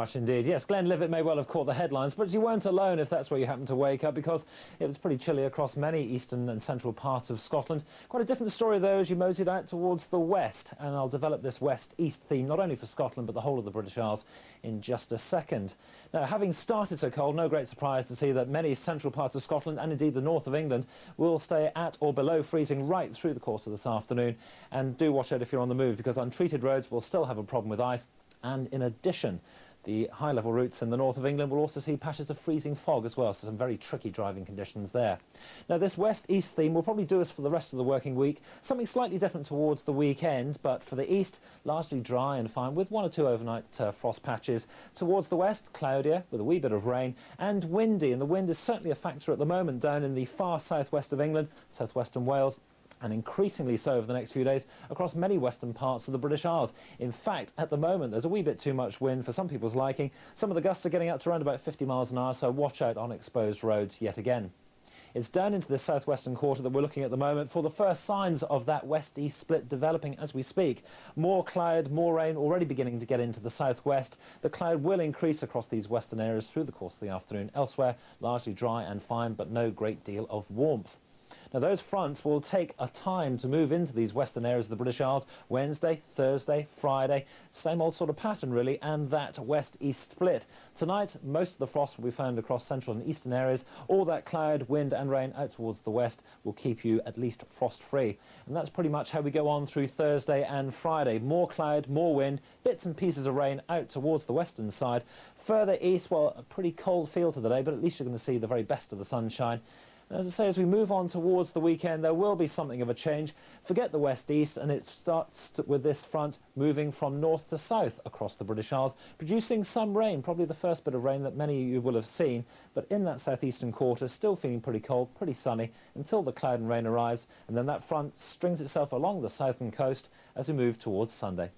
much indeed. Yes, Glenlivet may well have caught the headlines, but you weren't alone if that's where you happened to wake up, because it was pretty chilly across many eastern and central parts of Scotland. Quite a different story, though, as you moseyed out towards the west, and I'll develop this west-east theme not only for Scotland but the whole of the British Isles in just a second. Now, having started so cold, no great surprise to see that many central parts of Scotland, and indeed the north of England, will stay at or below freezing right through the course of this afternoon. And do watch out if you're on the move, because untreated roads will still have a problem with ice. And in addition, the high-level routes in the north of England will also see patches of freezing fog as well, so some very tricky driving conditions there. Now, this west-east theme will probably do us for the rest of the working week. Something slightly different towards the weekend, but for the east, largely dry and fine, with one or two overnight frost patches. Towards the west, cloudier, with a wee bit of rain, and windy, and the wind is certainly a factor at the moment down in the far southwest of England, southwestern Wales, and increasingly so over the next few days across many western parts of the British Isles. In fact, at the moment, there's a wee bit too much wind for some people's liking. Some of the gusts are getting up to around about 50 miles an hour, so watch out on exposed roads yet again. It's down into this southwestern quarter that we're looking at the moment for the first signs of that west-east split developing as we speak. More cloud, more rain already beginning to get into the southwest. The cloud will increase across these western areas through the course of the afternoon. Elsewhere, largely dry and fine, but no great deal of warmth. Now, those fronts will take a time to move into these western areas of the British Isles. Wednesday, Thursday, Friday, same old sort of pattern really, and that west-east split. Tonight, most of the frost will be found across central and eastern areas. All that cloud, wind and rain out towards the west will keep you at least frost-free. And that's pretty much how we go on through Thursday and Friday. More cloud, more wind, bits and pieces of rain out towards the western side. Further east, well, a pretty cold feel to the day, but at least you're going to see the very best of the sunshine. As I say, as we move on towards the weekend, there will be something of a change. Forget the west-east, and it starts with this front moving from north to south across the British Isles, producing some rain, probably the first bit of rain that many of you will have seen. But in that southeastern quarter, still feeling pretty cold, pretty sunny, until the cloud and rain arrives, and then that front strings itself along the southern coast as we move towards Sunday.